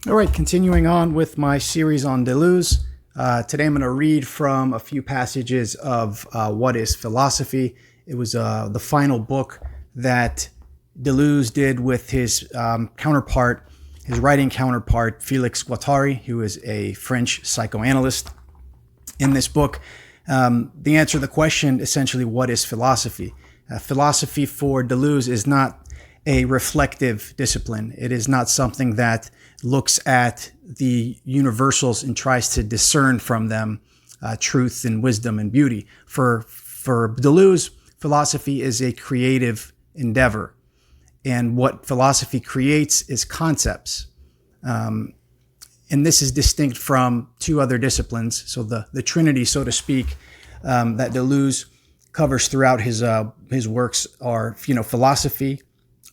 All right, continuing on with my series on Deleuze. Today I'm going to read from a few passages of What is Philosophy. It was the final book that Deleuze did with his counterpart, his writing counterpart, Félix Guattari, who is a French psychoanalyst. In this book, they answer the question, essentially, what is philosophy? Philosophy for Deleuze is not a reflective discipline. It is not something that looks at the universals and tries to discern from them truth and wisdom and beauty. For Deleuze, philosophy is a creative endeavor. And what philosophy creates is concepts. And this is distinct from two other disciplines. So the trinity, so to speak, that Deleuze covers throughout his works are, philosophy,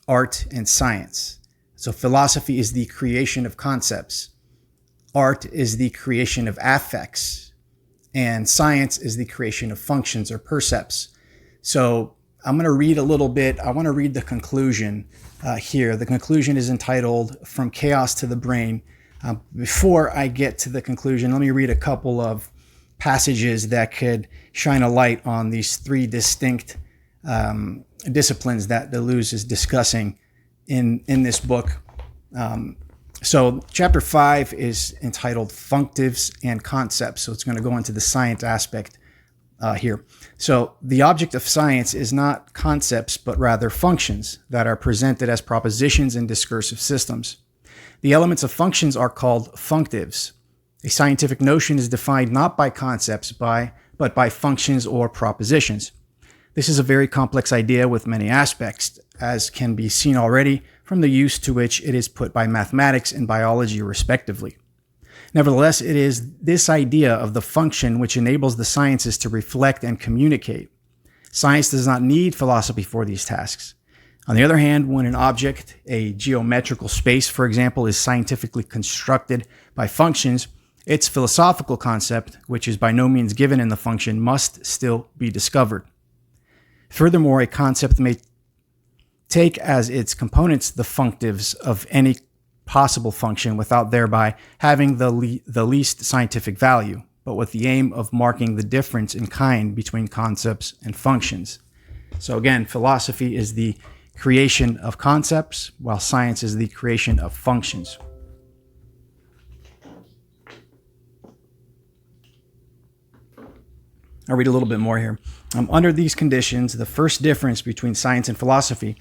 art, and science. So philosophy is the creation of concepts. Art is the creation of affects. And science is the creation of functions or percepts. So I'm going to read a little bit. I want to read the conclusion here. The conclusion is entitled From Chaos to the Brain. Before I get to the conclusion, let me read a couple of passages that could shine a light on these three distinct disciplines that Deleuze is discussing in this book. So chapter 5 is entitled Functives and Concepts. So it's going to go into the science aspect here. So the object of science is not concepts, but rather functions that are presented as propositions in discursive systems. The elements of functions are called functives. A scientific notion is defined not by concepts, but by functions or propositions. This is a very complex idea with many aspects, as can be seen already from the use to which it is put by mathematics and biology respectively. Nevertheless, it is this idea of the function which enables the sciences to reflect and communicate. Science does not need philosophy for these tasks. On the other hand, when an object, a geometrical space, for example, is scientifically constructed by functions, its philosophical concept, which is by no means given in the function, must still be discovered. Furthermore, a concept may take as its components the functives of any possible function without thereby having the least scientific value, but with the aim of marking the difference in kind between concepts and functions. So again, philosophy is the creation of concepts, while science is the creation of functions. I'll read a little bit more here. Under these conditions, the first difference between science and philosophy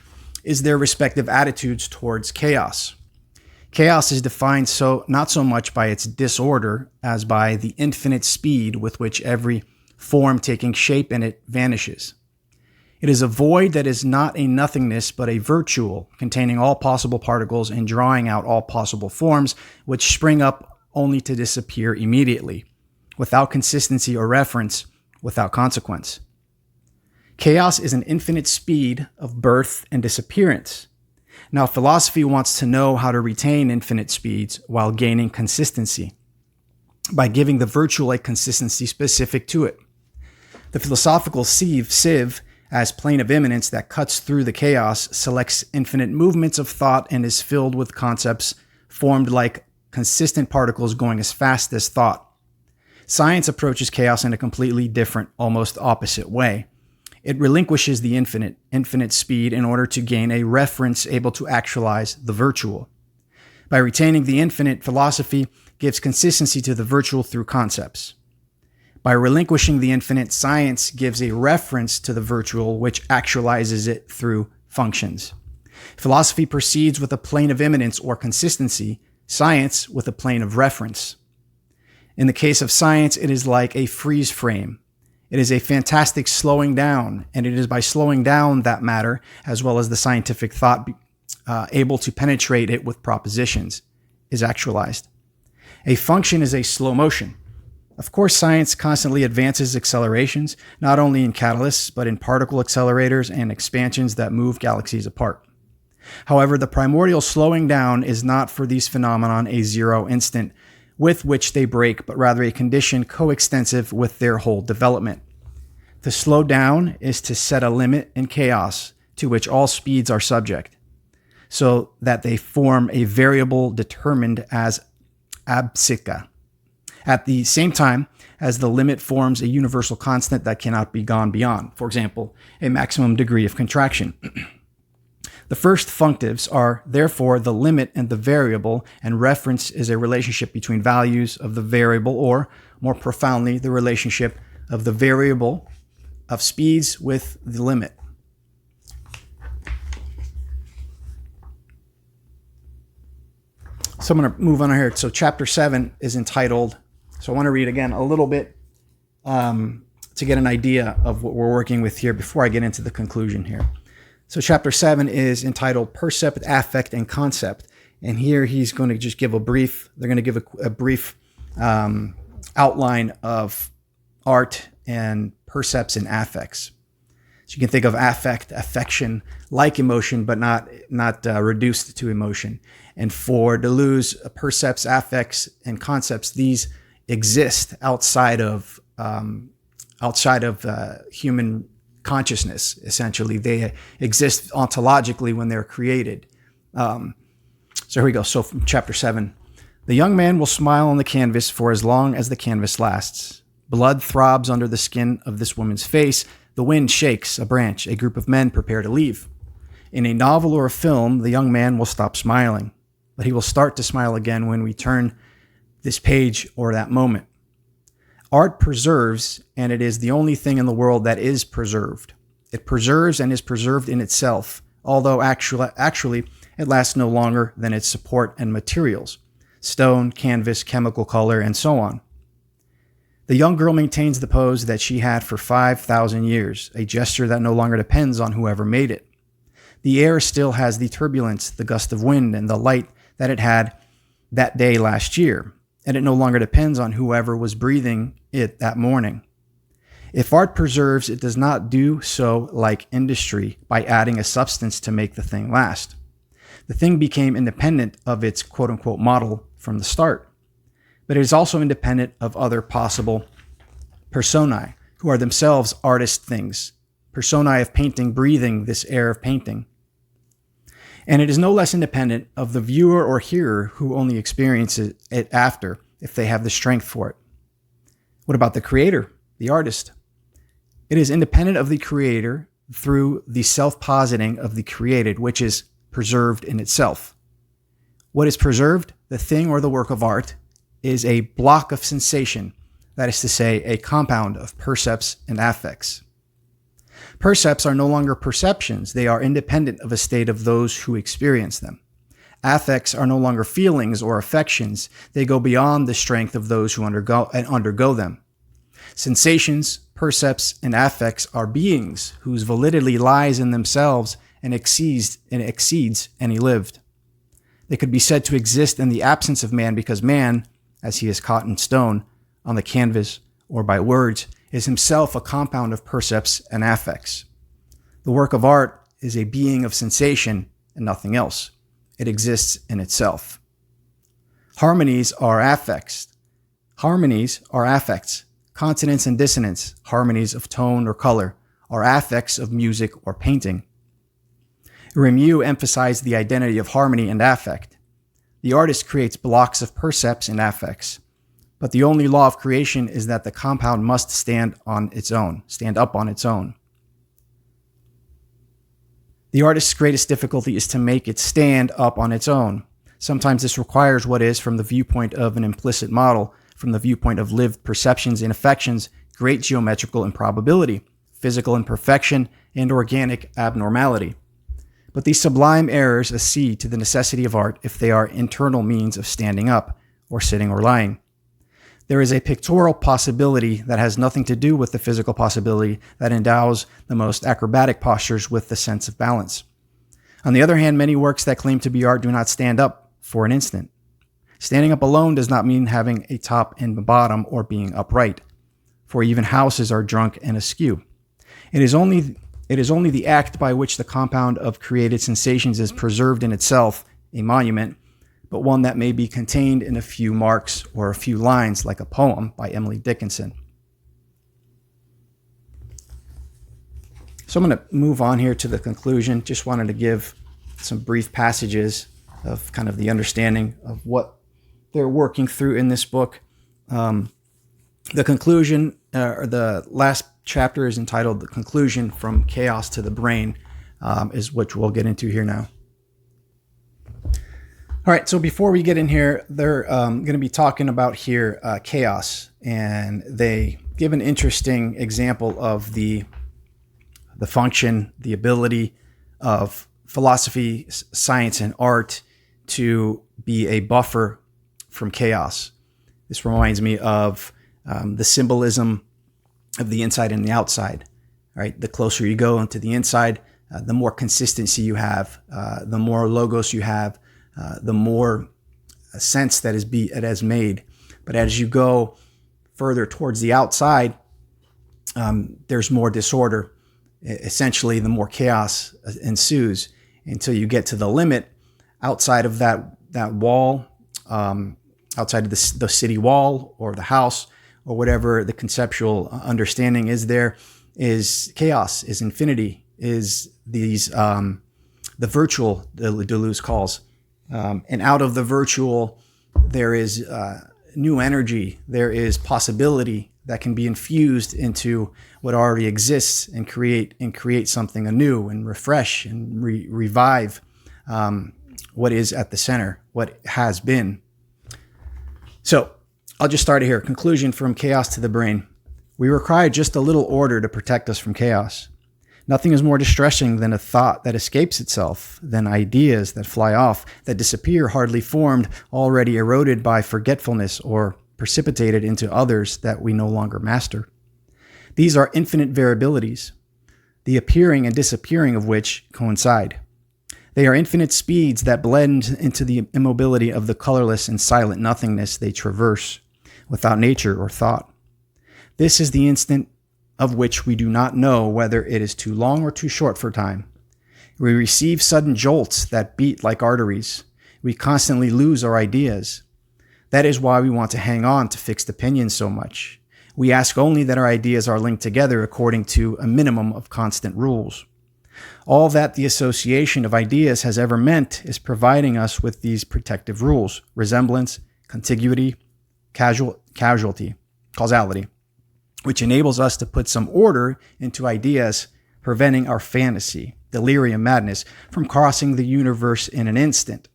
is their respective attitudes towards chaos. Chaos is defined not so much by its disorder as by the infinite speed with which every form taking shape in it vanishes. It is a void that is not a nothingness but a virtual, containing all possible particles and drawing out all possible forms, which spring up only to disappear immediately, without consistency or reference, without consequence. Chaos is an infinite speed of birth and disappearance. Now, philosophy wants to know how to retain infinite speeds while gaining consistency, by giving the virtual a consistency specific to it. The philosophical sieve, as plane of immanence that cuts through the chaos, selects infinite movements of thought and is filled with concepts formed like consistent particles going as fast as thought. Science approaches chaos in a completely different, almost opposite way. It relinquishes the infinite speed in order to gain a reference able to actualize the virtual. By retaining the infinite, philosophy gives consistency to the virtual through concepts. By relinquishing the infinite, science gives a reference to the virtual which actualizes it through functions. Philosophy proceeds with a plane of immanence or consistency, science with a plane of reference. In the case of science, it is like a freeze frame. It is a fantastic slowing down, and it is by slowing down that matter, as well as the scientific thought able to penetrate it with propositions, is actualized. A function is a slow motion. Of course, science constantly advances accelerations, not only in catalysts, but in particle accelerators and expansions that move galaxies apart. However, the primordial slowing down is not for these phenomena a zero instant with which they break, but rather a condition coextensive with their whole development. To slow down is to set a limit in chaos to which all speeds are subject. so that they form a variable determined as abscissa. At the same time as the limit forms a universal constant that cannot be gone beyond, for example, a maximum degree of contraction. The first functives are therefore the limit and the variable, and reference is a relationship between values of the variable, or more profoundly, the relationship of the variable of speeds with the limit. So I'm going to move on here. So chapter 7 is entitled, so I want to read again a little bit to get an idea of what we're working with here before I get into the conclusion here. So chapter 7 is entitled Percept, Affect, and Concept. And here he's going to just give they're going to give a brief outline of art and percepts and affects. So you can think of affect, affection, like emotion, but not reduced to emotion. And for Deleuze, percepts, affects, and concepts, these exist outside of human consciousness. Essentially, they exist ontologically when they're created. So here we go. So from chapter 7, the young man will smile on the canvas for as long as the canvas lasts. Blood throbs under the skin of this woman's face. The wind shakes a branch. A group of men prepare to leave. In a novel or a film, the young man will stop smiling, but he will start to smile again when we turn this page or that moment. Art preserves, and it is the only thing in the world that is preserved. It preserves and is preserved in itself, although actually it lasts no longer than its support and materials: stone, canvas, chemical color, and so on. The young girl maintains the pose that she had for 5,000 years, a gesture that no longer depends on whoever made it. The air still has the turbulence, the gust of wind, and the light that it had that day last year, and it no longer depends on whoever was breathing it that morning. If art preserves, it does not do so like industry by adding a substance to make the thing last. The thing became independent of its quote-unquote model from the start. But it is also independent of other possible personae, who are themselves artist things, personae of painting breathing this air of painting. And it is no less independent of the viewer or hearer who only experiences it after, if they have the strength for it. What about the creator, the artist? It is independent of the creator through the self-positing of the created, which is preserved in itself. What is preserved, the thing or the work of art, is a block of sensation, that is to say, a compound of percepts and affects. Percepts are no longer perceptions. They are independent of a state of those who experience them. Affects are no longer feelings or affections. They go beyond the strength of those who undergo them. Sensations, percepts, and affects are beings whose validity lies in themselves and exceeds any lived. They could be said to exist in the absence of man because man, as he is caught in stone, on the canvas, or by words, is himself a compound of percepts and affects. The work of art is a being of sensation and nothing else. It exists in itself. Harmonies are affects. Consonance and dissonance, harmonies of tone or color, are affects of music or painting. Remieux emphasized the identity of harmony and affect. The artist creates blocks of percepts and affects, but the only law of creation is that the compound must stand up on its own. The artist's greatest difficulty is to make it stand up on its own. Sometimes this requires what is, from the viewpoint of an implicit model, from the viewpoint of lived perceptions and affections, great geometrical improbability, physical imperfection, and organic abnormality. But these sublime errors accede to the necessity of art if they are internal means of standing up, or sitting or lying. There is a pictorial possibility that has nothing to do with the physical possibility that endows the most acrobatic postures with the sense of balance. On the other hand, many works that claim to be art do not stand up for an instant. Standing up alone does not mean having a top and bottom or being upright, for even houses are drunk and askew. It is only the act by which the compound of created sensations is preserved in itself, a monument, but one that may be contained in a few marks or a few lines, like a poem by Emily Dickinson. So I'm going to move on here to the conclusion. Just wanted to give some brief passages of kind of the understanding of what they're working through in this book. The conclusion, or the last chapter, is entitled "The Conclusion from Chaos to the Brain," is which we'll get into here now. All right, so before we get in here, they're going to be talking about here chaos, and they give an interesting example of the function, the ability of philosophy, science, and art to be a buffer from chaos. This reminds me of the symbolism of the inside and the outside. Right, the closer you go into the inside, the more consistency you have, the more logos you have, the more sense that it has made. But as you go further towards the outside, there's more disorder. Essentially, the more chaos ensues until you get to the limit outside of that wall, outside of the city wall or the house or whatever the conceptual understanding is. There is chaos, is infinity, is these the virtual, Deleuze calls. And out of the virtual, there is new energy. There is possibility that can be infused into what already exists and create something anew and refresh and revive what is at the center, what has been. So I'll just start here. Conclusion from chaos to the brain. We require just a little order to protect us from chaos. Nothing is more distressing than a thought that escapes itself, than ideas that fly off, that disappear hardly formed, already eroded by forgetfulness or precipitated into others that we no longer master. These are infinite variabilities, the appearing and disappearing of which coincide. They are infinite speeds that blend into the immobility of the colorless and silent nothingness they traverse, without nature or thought. This is the instant of which we do not know whether it is too long or too short for time. We receive sudden jolts that beat like arteries. We constantly lose our ideas. That is why we want to hang on to fixed opinions so much. We ask only that our ideas are linked together according to a minimum of constant rules. All that the association of ideas has ever meant is providing us with these protective rules: resemblance, contiguity, causality, which enables us to put some order into ideas, preventing our fantasy, delirium, madness from crossing the universe in an instant,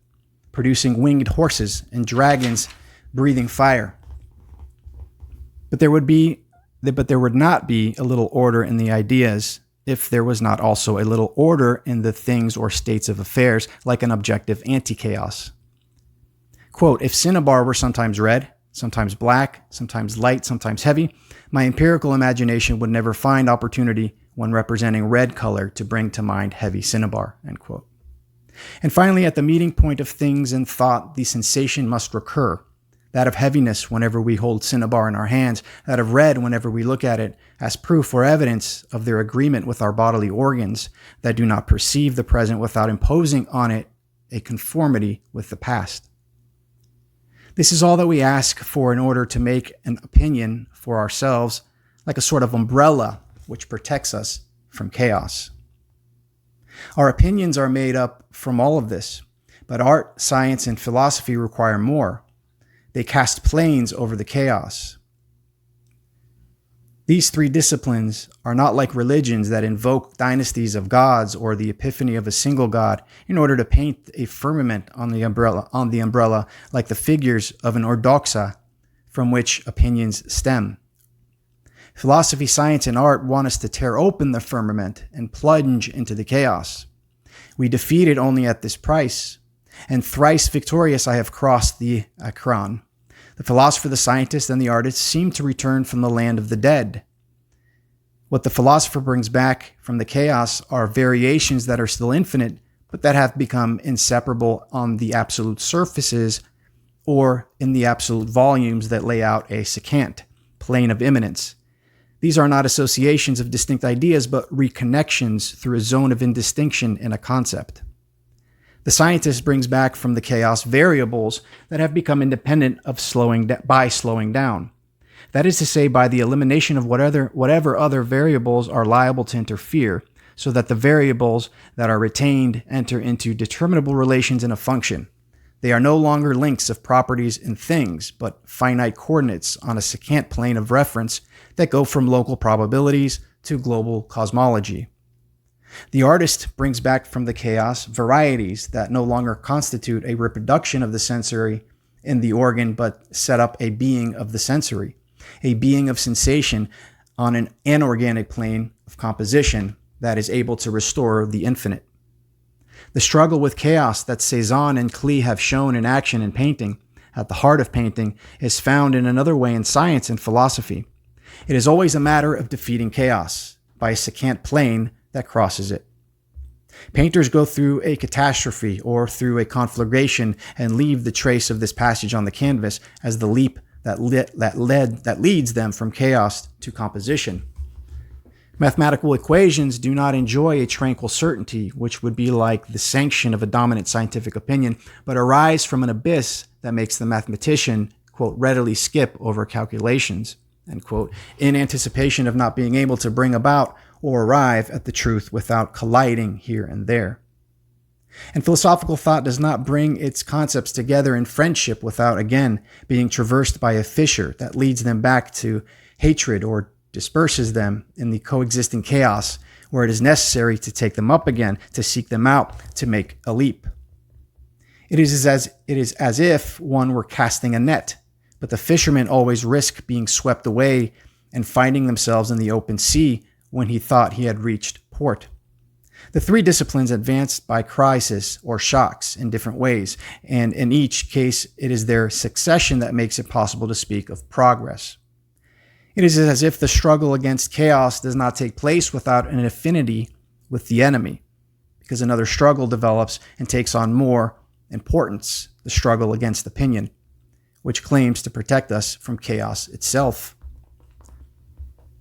producing winged horses and dragons breathing fire. But there would not be a little order in the ideas if there was not also a little order in the things or states of affairs, like an objective anti-chaos. Quote, if cinnabar were sometimes red, sometimes black, sometimes light, sometimes heavy, my empirical imagination would never find opportunity when representing red color to bring to mind heavy cinnabar, end quote. And finally, at the meeting point of things and thought, the sensation must recur. That of heaviness whenever we hold cinnabar in our hands, that of red whenever we look at it, as proof or evidence of their agreement with our bodily organs that do not perceive the present without imposing on it a conformity with the past. This is all that we ask for in order to make an opinion for ourselves like a sort of umbrella which protects us from chaos. Our opinions are made up from all of this, but art, science, and philosophy require more. They cast planes over the chaos. These three disciplines are not like religions that invoke dynasties of gods or the epiphany of a single god in order to paint a firmament on the umbrella like the figures of an ordoxa from which opinions stem. Philosophy, science, and art want us to tear open the firmament and plunge into the chaos. We defeat it only at this price. And thrice victorious I have crossed the Akron. The philosopher, the scientist, and the artist seem to return from the land of the dead. What the philosopher brings back from the chaos are variations that are still infinite, but that have become inseparable on the absolute surfaces or in the absolute volumes that lay out a secant, plane of immanence. These are not associations of distinct ideas, but reconnections through a zone of indistinction in a concept. The scientist brings back from the chaos variables that have become independent of slowing down. That is to say, by the elimination of whatever other variables are liable to interfere, so that the variables that are retained enter into determinable relations in a function. They are no longer links of properties in things, but finite coordinates on a secant plane of reference that go from local probabilities to global cosmology. The artist brings back from the chaos varieties that no longer constitute a reproduction of the sensory in the organ, but set up a being of the sensory, a being of sensation on an anorganic plane of composition that is able to restore the infinite. The struggle with chaos that Cezanne and Klee have shown in action in painting, at the heart of painting, is found in another way in science and philosophy. It is always a matter of defeating chaos by a secant plane that crosses it. Painters go through a catastrophe or through a conflagration and leave the trace of this passage on the canvas as the leap that leads them from chaos to composition. Mathematical equations do not enjoy a tranquil certainty, which would be like the sanction of a dominant scientific opinion, but arise from an abyss that makes the mathematician, quote, readily skip over calculations, end quote, in anticipation of not being able to bring about or arrive at the truth without colliding here and there. And philosophical thought does not bring its concepts together in friendship without, again, being traversed by a fissure that leads them back to hatred or disperses them in the coexisting chaos where it is necessary to take them up again, to seek them out, to make a leap. It is as if one were casting a net, but the fishermen always risk being swept away and finding themselves in the open sea when he thought he had reached port. The three disciplines advanced by crisis or shocks in different ways, and in each case it is their succession that makes it possible to speak of progress. It is as if the struggle against chaos does not take place without an affinity with the enemy, because another struggle develops and takes on more importance, the struggle against opinion, which claims to protect us from chaos itself.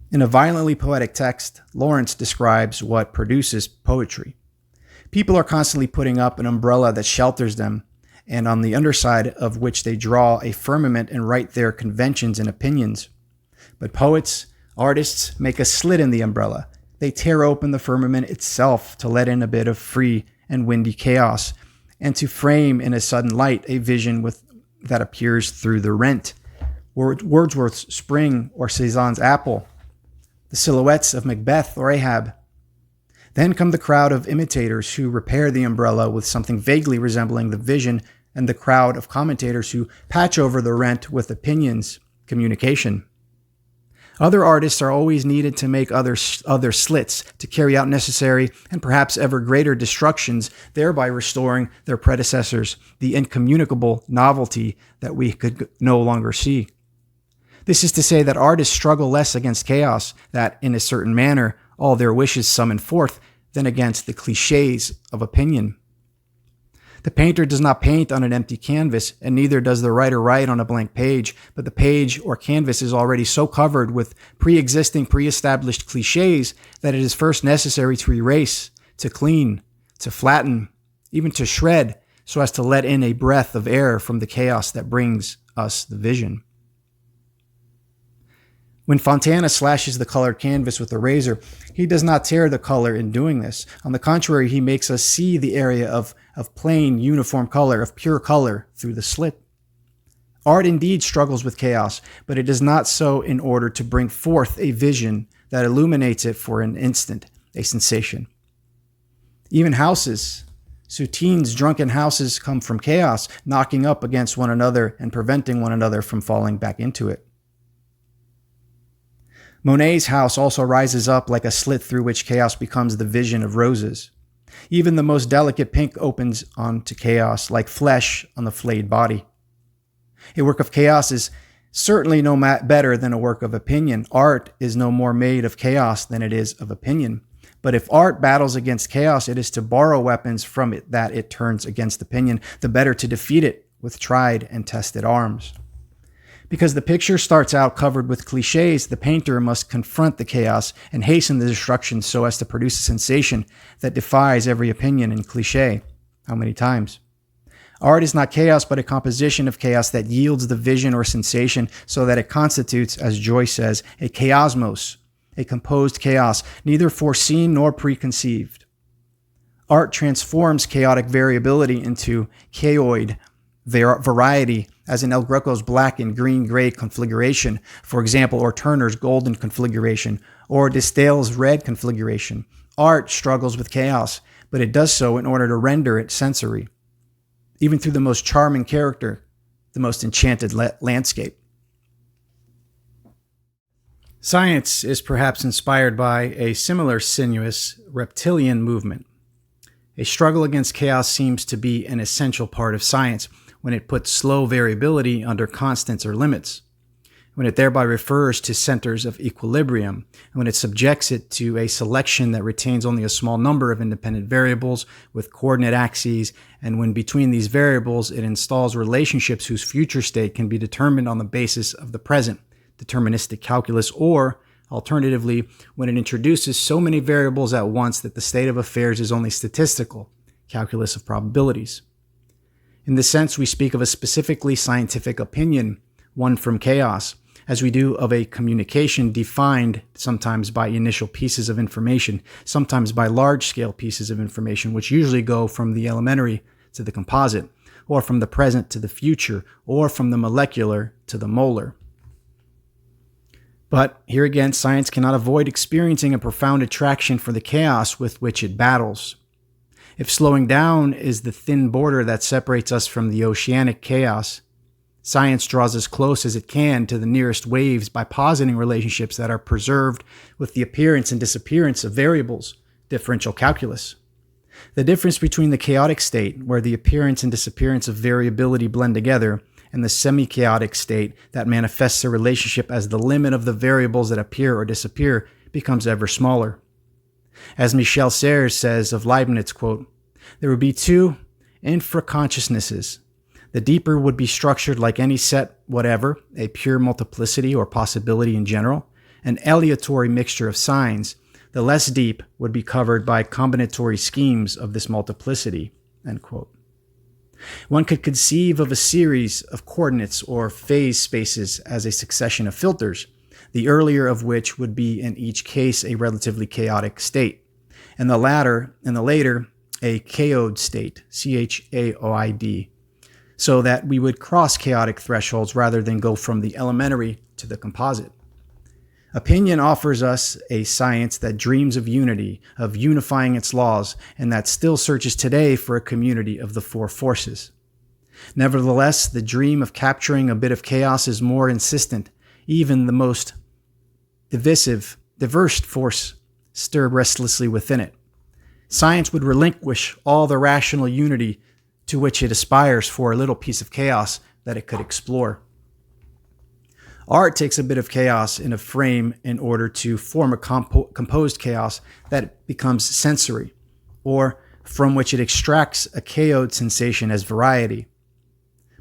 In a violently poetic text, Lawrence describes what produces poetry. People are constantly putting up an umbrella that shelters them, and on the underside of which they draw a firmament and write their conventions and opinions. But poets, artists, make a slit in the umbrella. They tear open the firmament itself to let in a bit of free and windy chaos, and to frame in a sudden light a vision that appears through the rent. Wordsworth's Spring or Cezanne's Apple, the silhouettes of Macbeth or Ahab. Then come the crowd of imitators who repair the umbrella with something vaguely resembling the vision, and the crowd of commentators who patch over the rent with opinions, communication. Other artists are always needed to make other slits, to carry out necessary and perhaps ever greater destructions, thereby restoring their predecessors the incommunicable novelty that we could no longer see. This is to say that artists struggle less against chaos, that, in a certain manner, all their wishes summon forth, than against the cliches of opinion. The painter does not paint on an empty canvas, and neither does the writer write on a blank page, but the page or canvas is already so covered with pre-existing, pre-established cliches that it is first necessary to erase, to clean, to flatten, even to shred, so as to let in a breath of air from the chaos that brings us the vision. When Fontana slashes the colored canvas with a razor, he does not tear the color in doing this. On the contrary, he makes us see the area of plain, uniform color, of pure color, through the slit. Art indeed struggles with chaos, but it does not so in order to bring forth a vision that illuminates it for an instant, a sensation. Even houses, Soutine's drunken houses, come from chaos, knocking up against one another and preventing one another from falling back into it. Monet's house also rises up like a slit through which chaos becomes the vision of roses. Even the most delicate pink opens onto chaos like flesh on the flayed body. A work of chaos is certainly no better than a work of opinion. Art is no more made of chaos than it is of opinion. But if art battles against chaos, it is to borrow weapons from it that it turns against opinion, the better to defeat it with tried and tested arms. Because the picture starts out covered with cliches, the painter must confront the chaos and hasten the destruction so as to produce a sensation that defies every opinion and cliche. How many times? Art is not chaos, but a composition of chaos that yields the vision or sensation so that it constitutes, as Joyce says, a chaosmos, a composed chaos, neither foreseen nor preconceived. Art transforms chaotic variability into chaoid variety, as in El Greco's black and green-gray configuration, for example, or Turner's golden configuration, or de Stael's red configuration. Art struggles with chaos, but it does so in order to render it sensory, even through the most charming character, the most enchanted landscape. Science is perhaps inspired by a similar sinuous reptilian movement. A struggle against chaos seems to be an essential part of science when it puts slow variability under constants or limits, when it thereby refers to centers of equilibrium, and when it subjects it to a selection that retains only a small number of independent variables with coordinate axes, and when between these variables it installs relationships whose future state can be determined on the basis of the present, deterministic calculus, or, alternatively, when it introduces so many variables at once that the state of affairs is only statistical, calculus of probabilities. In this sense, we speak of a specifically scientific opinion, one from chaos, as we do of a communication defined sometimes by initial pieces of information, sometimes by large-scale pieces of information, which usually go from the elementary to the composite, or from the present to the future, or from the molecular to the molar. But here again, science cannot avoid experiencing a profound attraction for the chaos with which it battles. If slowing down is the thin border that separates us from the oceanic chaos, science draws as close as it can to the nearest waves by positing relationships that are preserved with the appearance and disappearance of variables, differential calculus. The difference between the chaotic state, where the appearance and disappearance of variability blend together, and the semi-chaotic state that manifests a relationship as the limit of the variables that appear or disappear becomes ever smaller. As Michel Serres says of Leibniz, quote, "There would be two infraconsciousnesses. The deeper would be structured like any set whatever, a pure multiplicity or possibility in general, an aleatory mixture of signs. The less deep would be covered by combinatory schemes of this multiplicity," end quote. One could conceive of a series of coordinates or phase spaces as a succession of filters, the earlier of which would be in each case a relatively chaotic state, and the later a chaoid state, chaoid, so that we would cross chaotic thresholds rather than go from the elementary to the composite. Opinion offers us a science that dreams of unity, of unifying its laws, and that still searches today for a community of the four forces. Nevertheless, the dream of capturing a bit of chaos is more insistent. Even the most diverse force stir restlessly within it. Science would relinquish all the rational unity to which it aspires for a little piece of chaos that it could explore. Art takes a bit of chaos in a frame in order to form a composed chaos that becomes sensory, or from which it extracts a chaoid sensation as variety.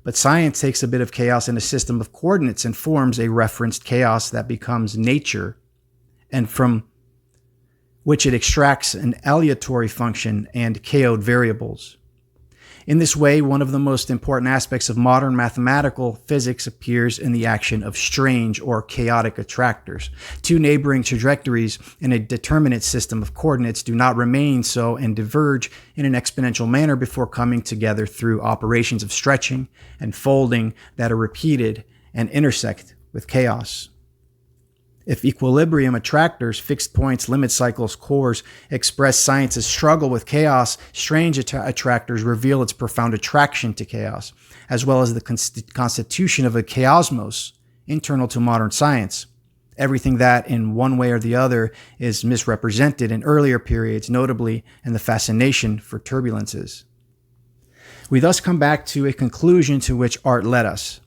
But science takes a bit of chaos in a system of coordinates and forms a referenced chaos that becomes nature, and from which it extracts an aleatory function and chaoid variables. In this way, one of the most important aspects of modern mathematical physics appears in the action of strange or chaotic attractors. Two neighboring trajectories in a determinate system of coordinates do not remain so and diverge in an exponential manner before coming together through operations of stretching and folding that are repeated and intersect with chaos. If equilibrium attractors, fixed points, limit cycles, cores express science's struggle with chaos, strange attractors reveal its profound attraction to chaos, as well as the constitution of a chaosmos internal to modern science. Everything that, in one way or the other, is misrepresented in earlier periods, notably in the fascination for turbulences. We thus come back to a conclusion to which art led us.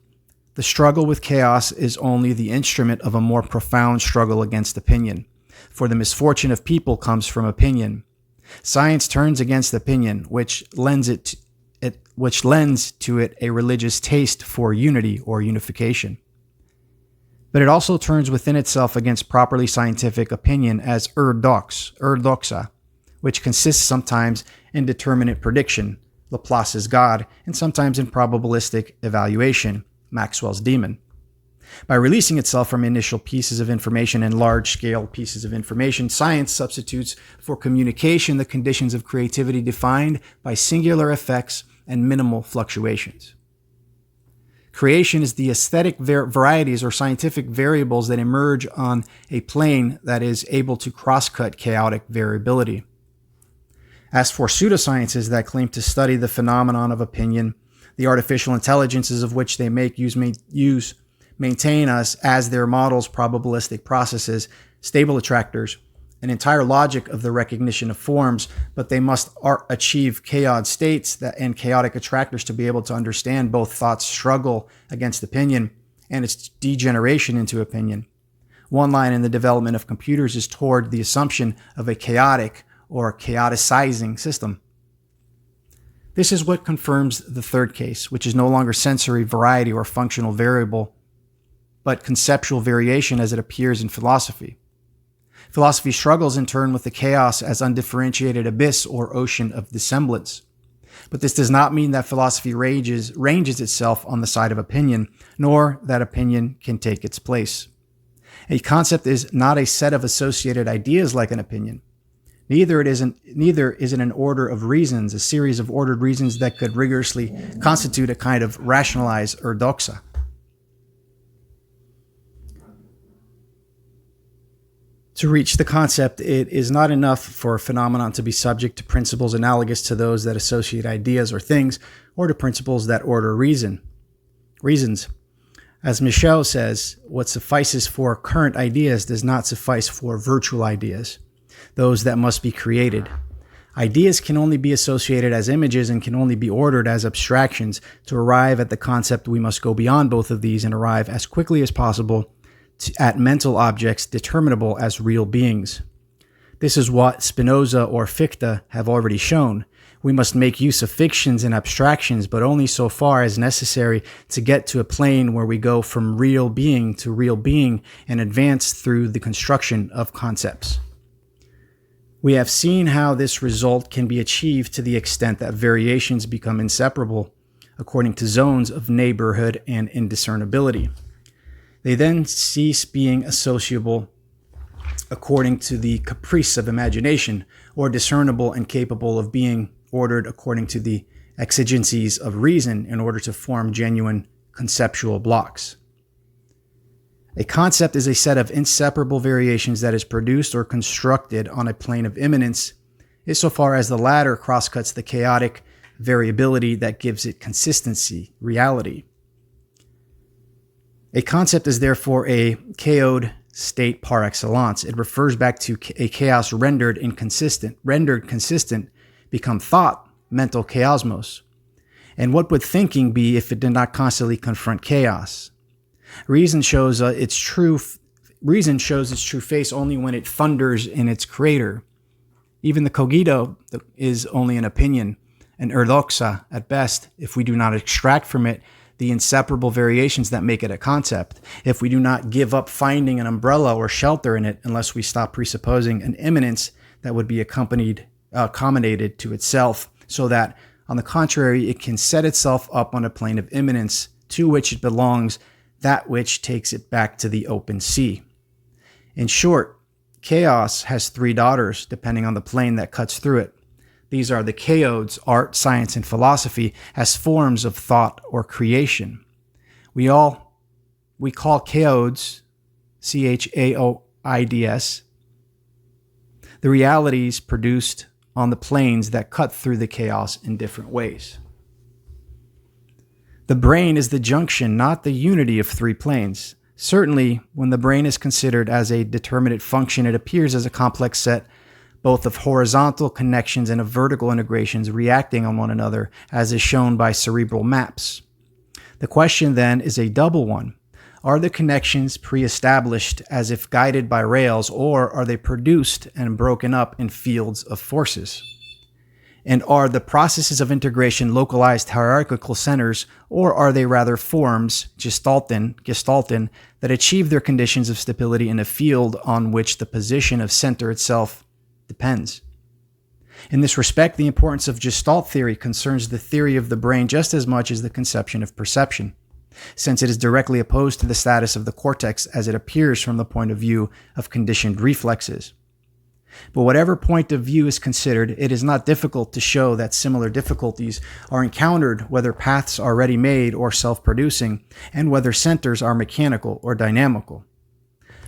The struggle with chaos is only the instrument of a more profound struggle against opinion, for the misfortune of people comes from opinion. Science turns against opinion, which lends to it a religious taste for unity or unification. But it also turns within itself against properly scientific opinion as doxa, which consists sometimes in determinate prediction, Laplace's God, and sometimes in probabilistic evaluation, Maxwell's demon. By releasing itself from initial pieces of information and large-scale pieces of information, science substitutes for communication the conditions of creativity defined by singular effects and minimal fluctuations. Creation is the aesthetic varieties or scientific variables that emerge on a plane that is able to cross-cut chaotic variability. As for pseudosciences that claim to study the phenomenon of opinion, the artificial intelligences of which they make use maintain us as their models, probabilistic processes, stable attractors, an entire logic of the recognition of forms, but they must achieve chaos states and chaotic attractors to be able to understand both thought's struggle against opinion and its degeneration into opinion. One line in the development of computers is toward the assumption of a chaotic or chaoticizing system. This is what confirms the third case, which is no longer sensory variety or functional variable, but conceptual variation as it appears in philosophy. Philosophy struggles in turn with the chaos as undifferentiated abyss or ocean of dissemblance. But this does not mean that philosophy ranges itself on the side of opinion, nor that opinion can take its place. A concept is not a set of associated ideas like an opinion. Neither is it an order of reasons, a series of ordered reasons that could rigorously constitute a kind of rationalized doxa. To reach the concept, it is not enough for a phenomenon to be subject to principles analogous to those that associate ideas or things, or to principles that order reasons. As Michel says, what suffices for current ideas does not suffice for virtual ideas, those that must be created. Ideas can only be associated as images and can only be ordered as abstractions. To arrive at the concept, we must go beyond both of these and arrive as quickly as possible at mental objects determinable as real beings. This is what Spinoza or Fichte have already shown. We must make use of fictions and abstractions, but only so far as necessary to get to a plane where we go from real being to real being and advance through the construction of concepts. We have seen how this result can be achieved to the extent that variations become inseparable according to zones of neighborhood and indiscernibility. They then cease being associable according to the caprice of imagination, or discernible and capable of being ordered according to the exigencies of reason in order to form genuine conceptual blocks. A concept is a set of inseparable variations that is produced or constructed on a plane of immanence, insofar as the latter crosscuts the chaotic variability that gives it consistency, reality. A concept is therefore a chaos state par excellence. It refers back to a chaos rendered consistent, become thought, mental chaosmos. And what would thinking be if it did not constantly confront chaos? Reason shows its true face only when it thunders in its creator. Even the cogito is only an opinion, an doxa at best, if we do not extract from it the inseparable variations that make it a concept, if we do not give up finding an umbrella or shelter in it unless we stop presupposing an immanence that would be accommodated to itself, so that, on the contrary, it can set itself up on a plane of immanence to which it belongs, that which takes it back to the open sea. In short, chaos has three daughters, depending on the plane that cuts through it. These are the chaodes, art, science, and philosophy, as forms of thought or creation. We call chaodes, chaoids, the realities produced on the planes that cut through the chaos in different ways. The brain is the junction, not the unity of three planes. Certainly, when the brain is considered as a determinate function, it appears as a complex set both of horizontal connections and of vertical integrations reacting on one another, as is shown by cerebral maps. The question then is a double one. Are the connections pre-established as if guided by rails, or are they produced and broken up in fields of forces? And are the processes of integration localized hierarchical centers, or are they rather forms, gestalten, that achieve their conditions of stability in a field on which the position of center itself depends? In this respect, the importance of Gestalt theory concerns the theory of the brain just as much as the conception of perception. since it is directly opposed to the status of the cortex as it appears from the point of view of conditioned reflexes. But whatever point of view is considered, it is not difficult to show that similar difficulties are encountered whether paths are ready-made or self-producing, and whether centers are mechanical or dynamical.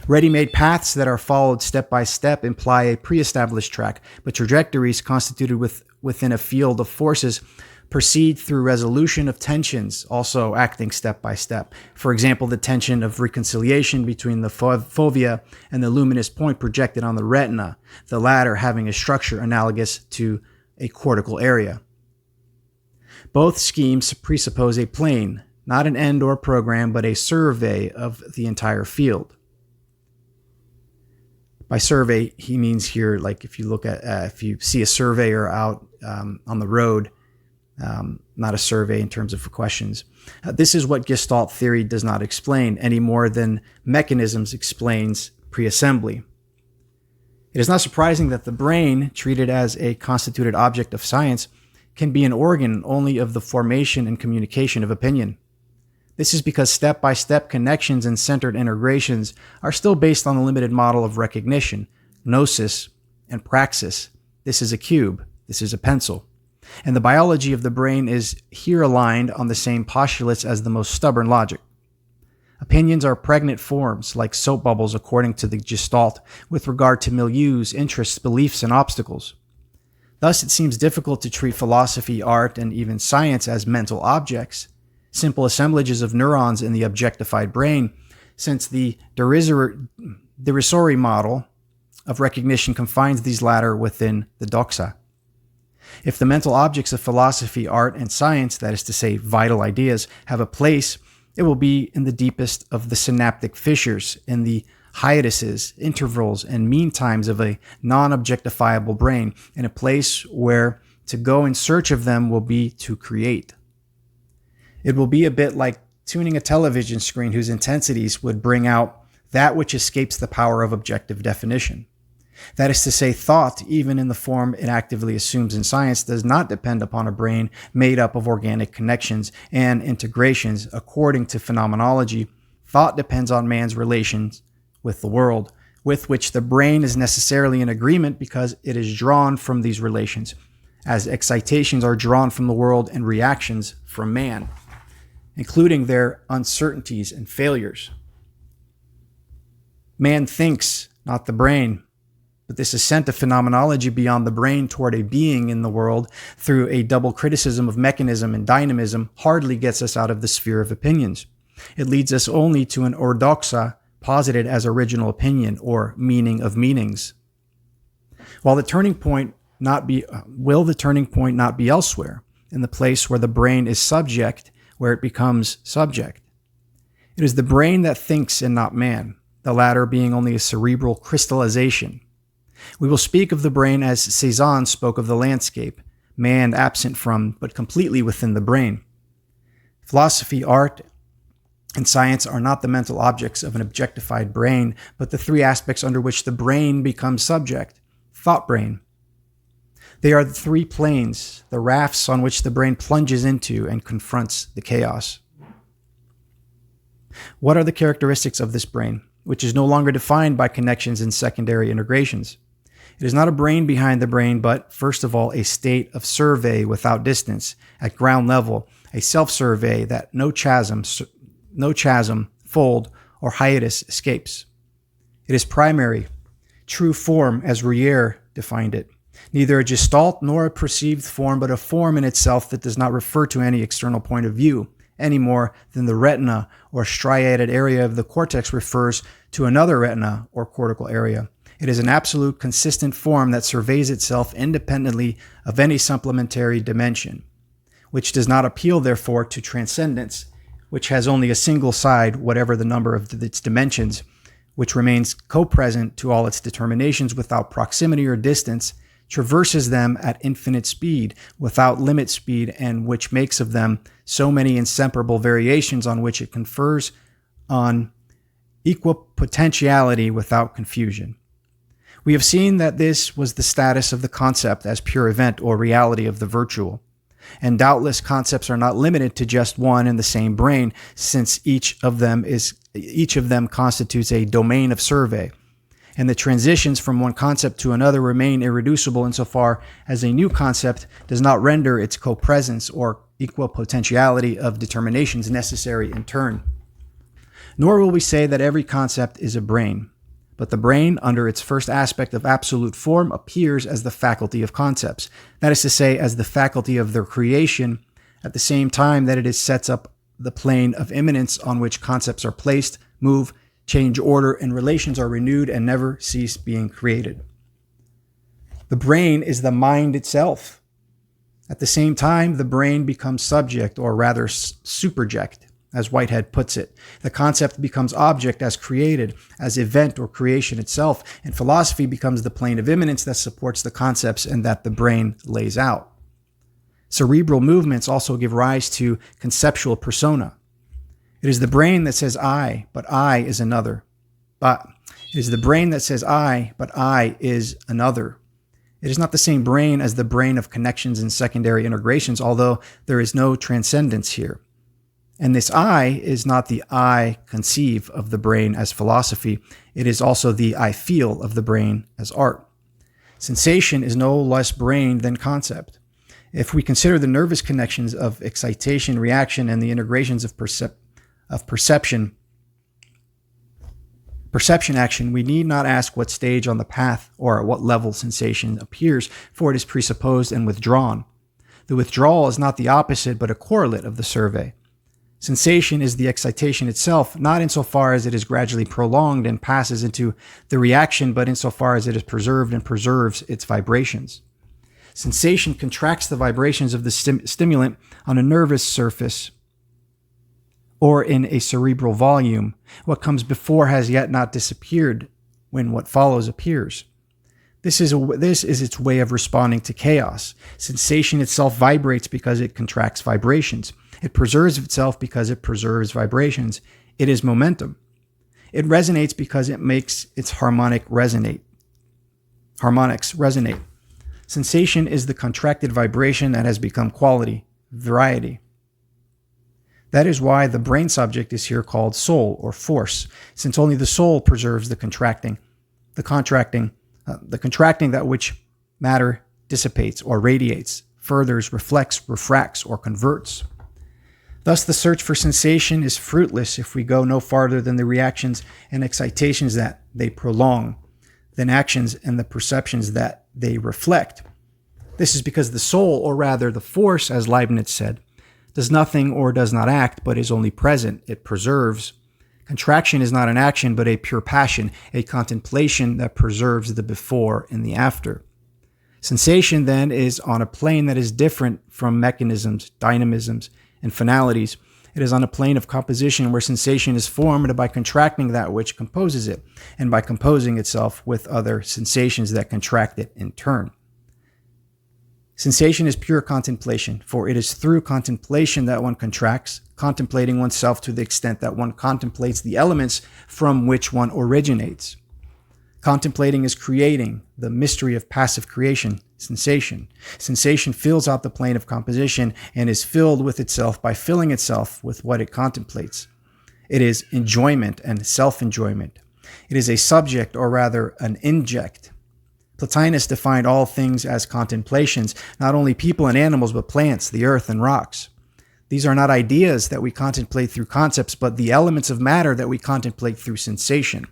Ready-made paths that are followed step by step imply a pre-established track, but trajectories constituted within a field of forces proceed through resolution of tensions, also acting step by step. For example, the tension of reconciliation between the fovea and the luminous point projected on the retina, the latter having a structure analogous to a cortical area. Both schemes presuppose a plane, not an end or program, but a survey of the entire field. By survey, he means here, like if you see a surveyor out on the road, not a survey in terms of questions. This is what Gestalt theory does not explain any more than mechanisms explains pre-assembly. It is not surprising that the brain, treated as a constituted object of science, can be an organ only of the formation and communication of opinion. This is because step-by-step connections and centered integrations are still based on the limited model of recognition, gnosis, and praxis. This is a cube. This is a pencil. And the biology of the brain is here aligned on the same postulates as the most stubborn logic. Opinions are pregnant forms, like soap bubbles according to the Gestalt, with regard to milieus, interests, beliefs, and obstacles. Thus, it seems difficult to treat philosophy, art, and even science as mental objects, simple assemblages of neurons in the objectified brain, since the derisory model of recognition confines these latter within the doxa. If the mental objects of philosophy, art, and science, that is to say, vital ideas, have a place, it will be in the deepest of the synaptic fissures, in the hiatuses, intervals, and mean times of a non-objectifiable brain, in a place where to go in search of them will be to create. It will be a bit like tuning a television screen whose intensities would bring out that which escapes the power of objective definition. That is to say, thought, even in the form it actively assumes in science, does not depend upon a brain made up of organic connections and integrations. According to phenomenology, thought depends on man's relations with the world, with which the brain is necessarily in agreement because it is drawn from these relations, as excitations are drawn from the world and reactions from man, including their uncertainties and failures. Man thinks, not the brain. But this ascent of phenomenology beyond the brain toward a being in the world through a double criticism of mechanism and dynamism hardly gets us out of the sphere of opinions. It leads us only to an ordoxa posited as original opinion or meaning of meanings. Will the turning point not be elsewhere, in the place where the brain is subject, where it becomes subject? It is the brain that thinks and not man, the latter being only a cerebral crystallization. We will speak of the brain as Cézanne spoke of the landscape, man absent from, but completely within the brain. Philosophy, art, and science are not the mental objects of an objectified brain, but the three aspects under which the brain becomes subject, thought brain. They are the three planes, the rafts on which the brain plunges into and confronts the chaos. What are the characteristics of this brain, which is no longer defined by connections and secondary integrations? It is not a brain behind the brain, but, first of all, a state of survey without distance, at ground level, a self-survey that no chasm, fold, or hiatus escapes. It is primary, true form, as Rouillère defined it. Neither a gestalt nor a perceived form, but a form in itself that does not refer to any external point of view, any more than the retina or striated area of the cortex refers to another retina or cortical area. It is an absolute, consistent form that surveys itself independently of any supplementary dimension, which does not appeal, therefore, to transcendence, which has only a single side, whatever the number of its dimensions, which remains co-present to all its determinations without proximity or distance, traverses them at infinite speed, without limit speed, and which makes of them so many inseparable variations on which it confers on equipotentiality without confusion. We have seen that this was the status of the concept as pure event or reality of the virtual. And doubtless concepts are not limited to just one and the same brain, since each of them constitutes a domain of survey. And the transitions from one concept to another remain irreducible insofar as a new concept does not render its co-presence or equal potentiality of determinations necessary in turn. Nor will we say that every concept is a brain, but the brain, under its first aspect of absolute form, appears as the faculty of concepts, that is to say, as the faculty of their creation, at the same time that it sets up the plane of immanence on which concepts are placed, move, change order, and relations are renewed and never cease being created. The brain is the mind itself. At the same time, the brain becomes subject, or rather superject, as Whitehead puts it. The concept becomes object as created, as event or creation itself, and philosophy becomes the plane of immanence that supports the concepts and that the brain lays out. Cerebral movements also give rise to conceptual persona. It is the brain that says I, but I is another. But it is the brain that says I, but I is another. It is not the same brain as the brain of connections and secondary integrations, although there is no transcendence here. And this I is not the I conceive of the brain as philosophy. It is also the I feel of the brain as art. Sensation is no less brain than concept. If we consider the nervous connections of excitation, reaction, and the integrations of perception action, we need not ask what stage on the path or at what level sensation appears, for it is presupposed and withdrawn. The withdrawal is not the opposite, but a correlate of the survey. Sensation is the excitation itself, not insofar as it is gradually prolonged and passes into the reaction, but insofar as it is preserved and preserves its vibrations. Sensation contracts the vibrations of the stimulant on a nervous surface or in a cerebral volume. What comes before has yet not disappeared when what follows appears. This is its way of responding to chaos. Sensation itself vibrates because it contracts vibrations. It preserves itself because it preserves vibrations. It is momentum. It resonates because it makes its harmonics resonate. Sensation is the contracted vibration that has become quality, variety. That is why the brain subject is here called soul or force, since only the soul preserves the contracting that which matter dissipates or radiates, furthers, reflects, refracts, or converts. Thus, the search for sensation is fruitless if we go no farther than the reactions and excitations that they prolong, than actions and the perceptions that they reflect. This is because the soul, or rather the force, as Leibniz said, does nothing or does not act, but is only present. It preserves. Contraction is not an action, but a pure passion, a contemplation that preserves the before and the after. Sensation, then, is on a plane that is different from mechanisms, dynamisms, and finalities. It is on a plane of composition where sensation is formed by contracting that which composes it, and by composing itself with other sensations that contract it in turn. Sensation is pure contemplation, for it is through contemplation that one contracts, contemplating oneself to the extent that one contemplates the elements from which one originates. Contemplating is creating, the mystery of passive creation, sensation. Sensation fills out the plane of composition and is filled with itself by filling itself with what it contemplates. It is enjoyment and self-enjoyment. It is a subject, or rather an inject. Plotinus defined all things as contemplations, not only people and animals, but plants, the earth, and rocks. These are not ideas that we contemplate through concepts, but the elements of matter that we contemplate through sensation.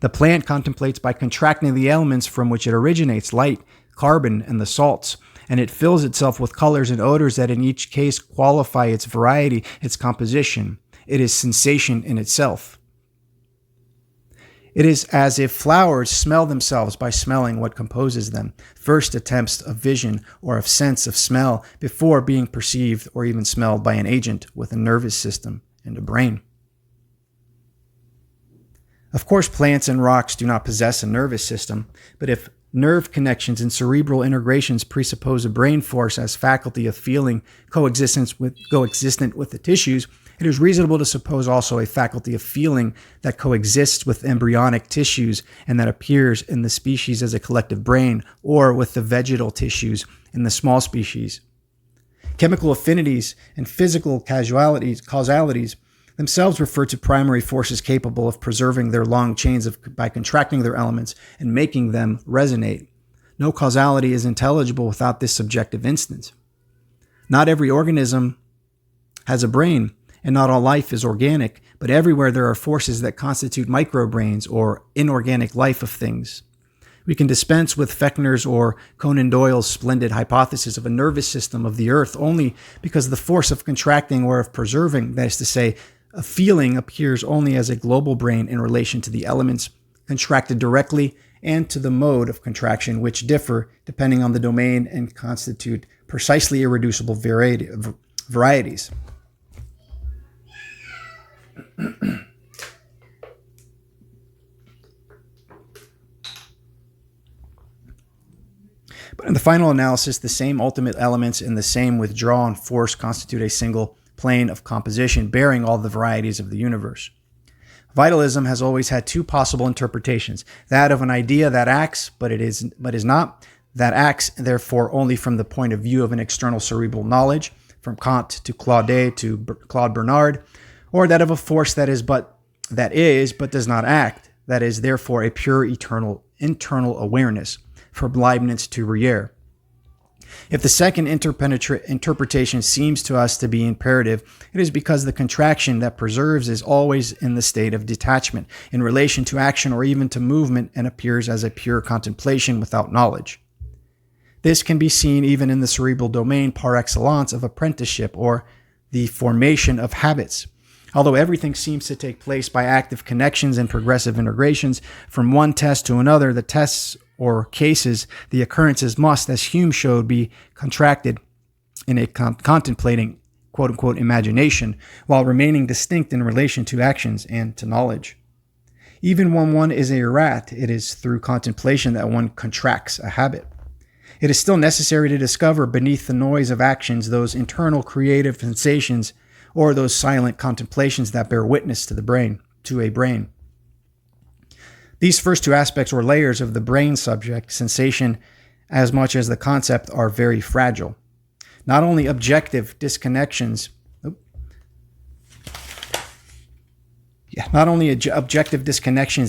The plant contemplates by contracting the elements from which it originates, light, carbon, and the salts, and it fills itself with colors and odors that in each case qualify its variety, its composition. It is sensation in itself. It is as if flowers smell themselves by smelling what composes them, first attempts of vision or of sense of smell before being perceived or even smelled by an agent with a nervous system and a brain. Of course, plants and rocks do not possess a nervous system, but if nerve connections and cerebral integrations presuppose a brain force as faculty of feeling coexistent with the tissues, it is reasonable to suppose also a faculty of feeling that coexists with embryonic tissues and that appears in the species as a collective brain, or with the vegetal tissues in the small species. Chemical affinities and physical causalities themselves refer to primary forces capable of preserving their long chains by contracting their elements and making them resonate. No causality is intelligible without this subjective instant. Not every organism has a brain, and not all life is organic, but everywhere there are forces that constitute microbrains or inorganic life of things. We can dispense with Fechner's or Conan Doyle's splendid hypothesis of a nervous system of the earth only because the force of contracting or of preserving, that is to say, a feeling, appears only as a global brain in relation to the elements contracted directly and to the mode of contraction, which differ depending on the domain and constitute precisely irreducible varieties. But in the final analysis, the same ultimate elements and the same withdrawn force constitute a single plane of composition bearing all the varieties of the universe. Vitalism has always had two possible interpretations: that of an idea that acts, but is not, that acts, therefore, only from the point of view of an external cerebral knowledge, from Kant to Claude to Claude Bernard, or that of a force that is but does not act, that is, therefore, a pure internal awareness, from Leibniz to Rouyer. If the second interpretation seems to us to be imperative, it is because the contraction that preserves is always in the state of detachment, in relation to action or even to movement, and appears as a pure contemplation without knowledge. This can be seen even in the cerebral domain par excellence of apprenticeship or the formation of habits. Although everything seems to take place by active connections and progressive integrations from one test to another, the tests or cases, the occurrences must, as Hume showed, be contracted in a contemplating, quote-unquote, imagination, while remaining distinct in relation to actions and to knowledge. Even when one is a rat, it is through contemplation that one contracts a habit. It is still necessary to discover beneath the noise of actions those internal creative sensations or those silent contemplations that bear witness to a brain. These first two aspects or layers of the brain subject, sensation as much as the concept, are very fragile. Not only objective disconnections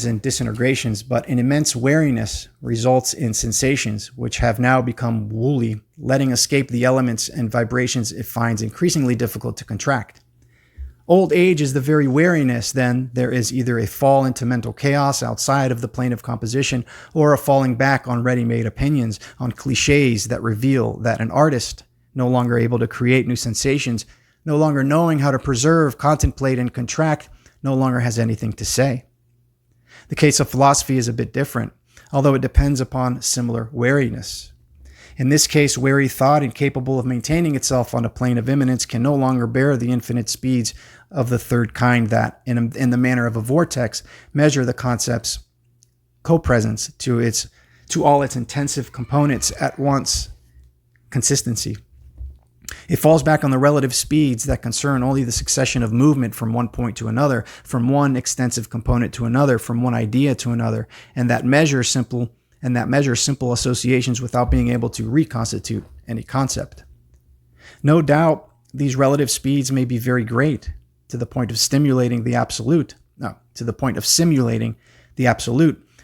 and disintegrations, but an immense wariness results in sensations which have now become woolly, letting escape the elements and vibrations it finds increasingly difficult to contract. Old age is the very wariness, then there is either a fall into mental chaos outside of the plane of composition or a falling back on ready-made opinions, on cliches that reveal that an artist, no longer able to create new sensations, no longer knowing how to preserve, contemplate, and contract, no longer has anything to say. The case of philosophy is a bit different, although it depends upon similar wariness. In this case, wary thought, incapable of maintaining itself on a plane of immanence, can no longer bear the infinite speeds of the third kind that, in the manner of a vortex, measure the concept's copresence to all its intensive components at once. Consistency. It falls back on the relative speeds that concern only the succession of movement from one point to another, from one extensive component to another, from one idea to another, and that measures simple associations without being able to reconstitute any concept. No doubt, these relative speeds may be very great, to the point of simulating the absolute,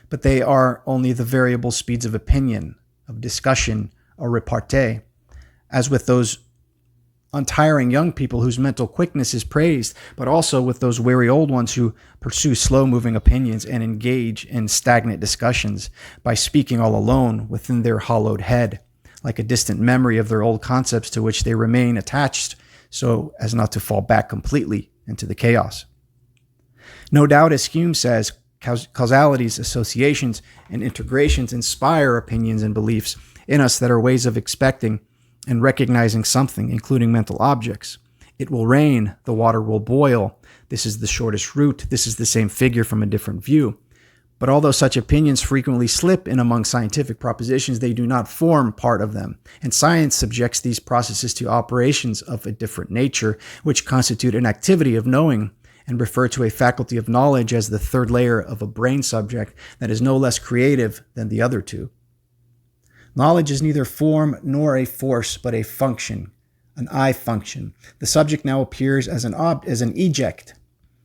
but they are only the variable speeds of opinion, of discussion, or repartee, as with those untiring young people whose mental quickness is praised, but also with those wary old ones who pursue slow-moving opinions and engage in stagnant discussions by speaking all alone within their hollowed head, like a distant memory of their old concepts to which they remain attached so as not to fall back completely into the chaos. No doubt, as Hume says, causalities, associations, and integrations inspire opinions and beliefs in us that are ways of expecting and recognizing something, including mental objects. It will rain, the water will boil, this is the shortest route, this is the same figure from a different view. But although such opinions frequently slip in among scientific propositions, they do not form part of them, and science subjects these processes to operations of a different nature, which constitute an activity of knowing, and refer to a faculty of knowledge as the third layer of a brain subject that is no less creative than the other two. Knowledge is neither form nor a force, but a function, an I function. The subject now appears as an eject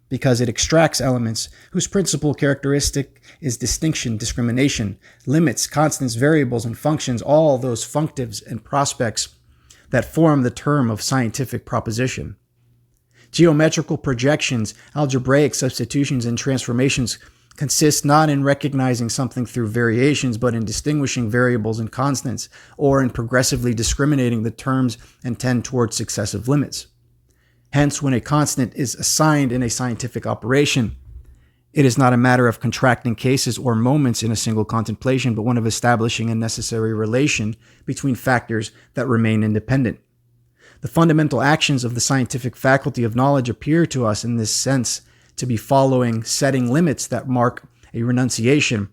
because it extracts elements whose principal characteristic is distinction, discrimination, limits, constants, variables, and functions, all those functives and prospects that form the term of scientific proposition. Geometrical projections, algebraic substitutions, and transformations consist not in recognizing something through variations, but in distinguishing variables and constants, or in progressively discriminating the terms and tend towards successive limits. Hence, when a constant is assigned in a scientific operation, it is not a matter of contracting cases or moments in a single contemplation, but one of establishing a necessary relation between factors that remain independent. The fundamental actions of the scientific faculty of knowledge appear to us in this sense to be following setting limits that mark a renunciation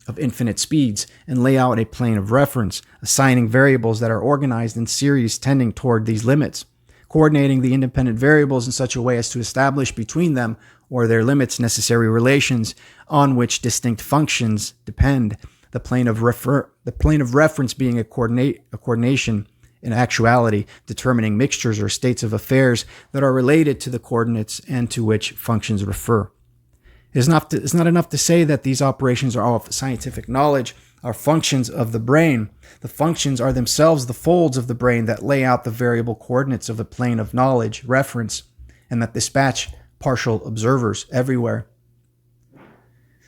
of infinite speeds and lay out a plane of reference, assigning variables that are organized in series tending toward these limits, coordinating the independent variables in such a way as to establish between them or their limits necessary relations on which distinct functions depend, the plane of reference being a coordination in actuality, determining mixtures or states of affairs that are related to the coordinates and to which functions refer. It's not enough to say that these operations are all scientific knowledge, are functions of the brain. The functions are themselves the folds of the brain that lay out the variable coordinates of the plane of knowledge, reference, and that dispatch partial observers everywhere.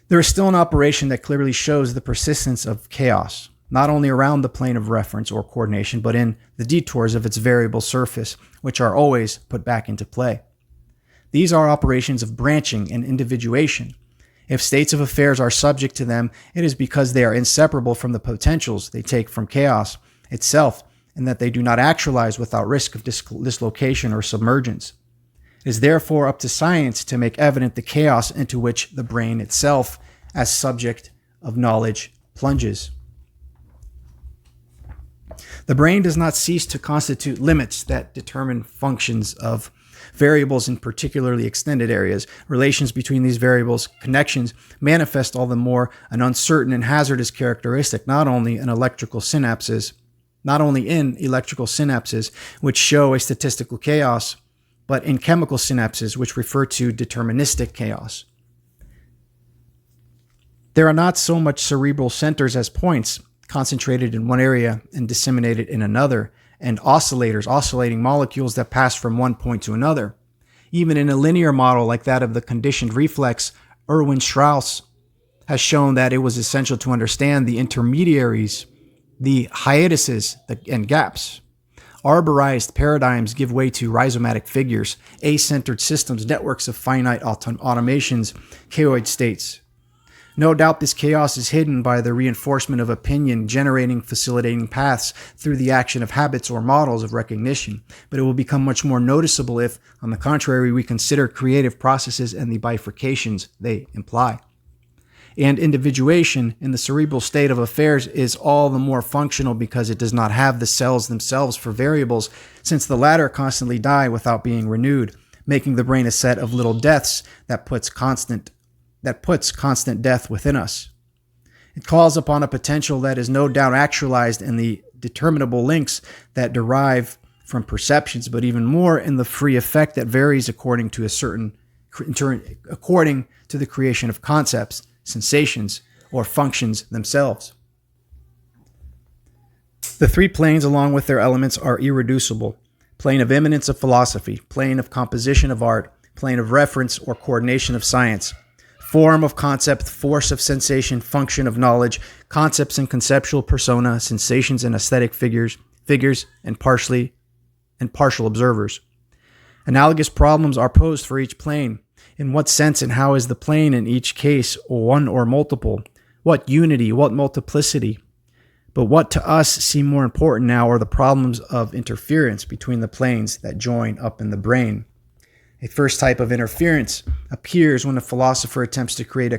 There is still an operation that clearly shows the persistence of chaos, not only around the plane of reference or coordination, but in the detours of its variable surface, which are always put back into play. These are operations of branching and individuation. If states of affairs are subject to them, it is because they are inseparable from the potentials they take from chaos itself, and that they do not actualize without risk of dislocation or submergence. It is therefore up to science to make evident the chaos into which the brain itself, as subject of knowledge, plunges. The brain does not cease to constitute limits that determine functions of variables in particularly extended areas. Relations between these variables, connections, manifest all the more an uncertain and hazardous characteristic, not only in electrical synapses, which show a statistical chaos, but in chemical synapses, which refer to deterministic chaos. There are not so much cerebral centers as points, concentrated in one area and disseminated in another, and oscillating molecules that pass from one point to another. Even in a linear model like that of the conditioned reflex, Erwin Strauss has shown that it was essential to understand the intermediaries, the hiatuses and gaps. Arborized paradigms give way to rhizomatic figures, acentered systems, networks of finite automations, chaoid states. No doubt this chaos is hidden by the reinforcement of opinion, facilitating paths through the action of habits or models of recognition, but it will become much more noticeable if, on the contrary, we consider creative processes and the bifurcations they imply. And individuation in the cerebral state of affairs is all the more functional because it does not have the cells themselves for variables, since the latter constantly die without being renewed, making the brain a set of little deaths that puts constant death within us. It calls upon a potential that is no doubt actualized in the determinable links that derive from perceptions, but even more in the free effect that varies according to the creation of concepts, sensations, or functions themselves. The three planes along with their elements are irreducible: plane of immanence of philosophy, plane of composition of art, plane of reference or coordination of science, form of concept, force of sensation, function of knowledge, concepts and conceptual persona, sensations and aesthetic figures, and partial observers. Analogous problems are posed for each plane. In what sense and how is the plane in each case one or multiple? What unity, what multiplicity? But what to us seem more important now are the problems of interference between the planes that join up in the brain. A first type of interference appears when a philosopher attempts to create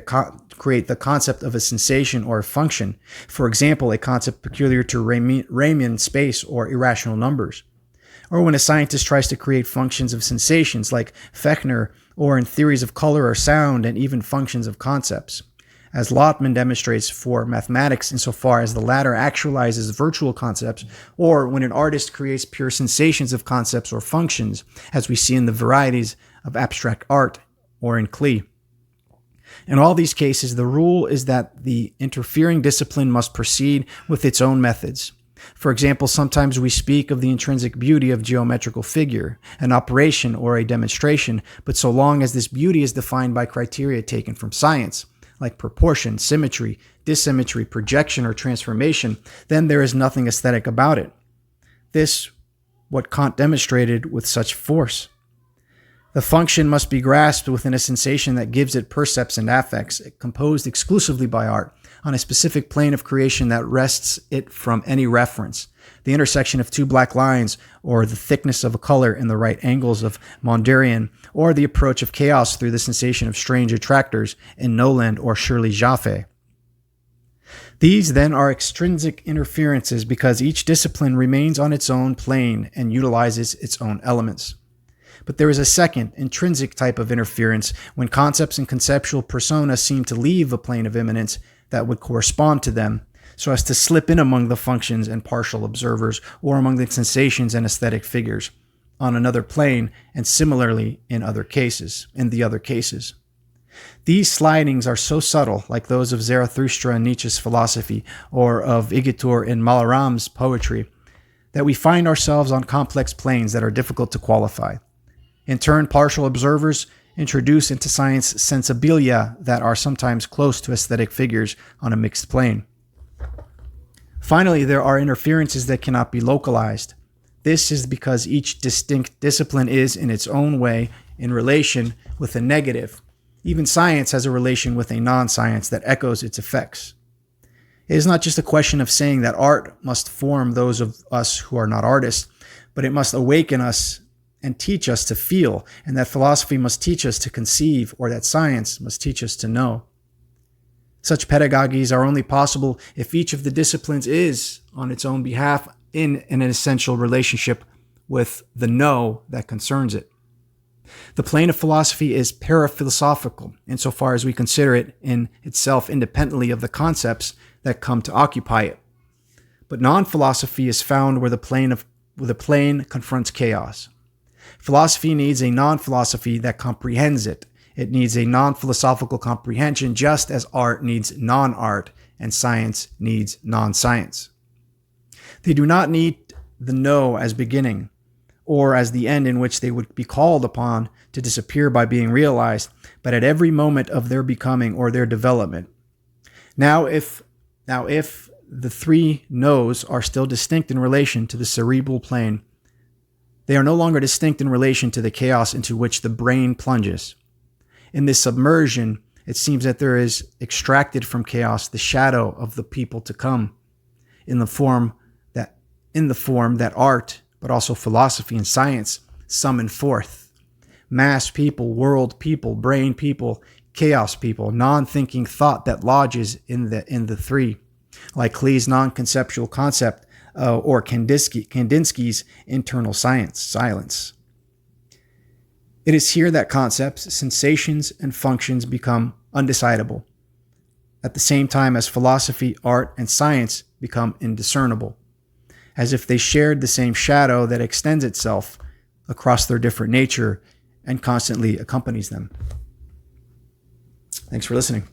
the concept of a sensation or a function, for example, a concept peculiar to Riemann space or irrational numbers, or when a scientist tries to create functions of sensations like Fechner, or in theories of color or sound, and even functions of concepts. as Lotman demonstrates for mathematics insofar as the latter actualizes virtual concepts, or when an artist creates pure sensations of concepts or functions, as we see in the varieties of abstract art or in Klee. In all these cases, the rule is that the interfering discipline must proceed with its own methods. For example, sometimes we speak of the intrinsic beauty of geometrical figure, an operation or a demonstration, but so long as this beauty is defined by criteria taken from science, like proportion, symmetry, dissymmetry, projection, or transformation, then there is nothing aesthetic about it. This, what Kant demonstrated with such force. The function must be grasped within a sensation that gives it percepts and affects, composed exclusively by art, on a specific plane of creation that wrests it from any reference. The intersection of two black lines, or the thickness of a color in the right angles of Mondarian, or the approach of chaos through the sensation of strange attractors in Noland or Shirley Jaffe. These then are extrinsic interferences because each discipline remains on its own plane and utilizes its own elements. But there is a second, intrinsic type of interference when concepts and conceptual persona seem to leave a plane of immanence that would correspond to them, so as to slip in among the functions and partial observers, or among the sensations and aesthetic figures, on another plane, and similarly in the other cases. These slidings are so subtle, like those of Zarathustra in Nietzsche's philosophy, or of Igitur in Malaram's poetry, that we find ourselves on complex planes that are difficult to qualify. In turn, partial observers introduce into science sensibilia that are sometimes close to aesthetic figures on a mixed plane. Finally, there are interferences that cannot be localized. This is because each distinct discipline is, in its own way, in relation with a negative. Even science has a relation with a non-science that echoes its effects. It is not just a question of saying that art must form those of us who are not artists, but it must awaken us and teach us to feel, and that philosophy must teach us to conceive, or that science must teach us to know. Such pedagogies are only possible if each of the disciplines is, on its own behalf, in an essential relationship with the know that concerns it. The plane of philosophy is paraphilosophical, insofar as we consider it in itself independently of the concepts that come to occupy it. But non-philosophy is found where the plane confronts chaos. Philosophy needs a non-philosophy that comprehends it. It needs a non-philosophical comprehension, just as art needs non-art and science needs non-science. They do not need the know as beginning, or as the end in which they would be called upon to disappear by being realized, but at every moment of their becoming or their development. Now if the three knows are still distinct in relation to the cerebral plane, they are no longer distinct in relation to the chaos into which the brain plunges. In this submersion, it seems that there is extracted from chaos the shadow of the people to come, in the form that art, but also philosophy and science, summon forth. Mass people, world people, brain people, chaos people, non-thinking thought that lodges in the three, like Klee's non-conceptual concept, or Kandinsky's internal silence. It is here that concepts, sensations, and functions become undecidable, at the same time as philosophy, art, and science become indiscernible, as if they shared the same shadow that extends itself across their different nature and constantly accompanies them. Thanks for listening.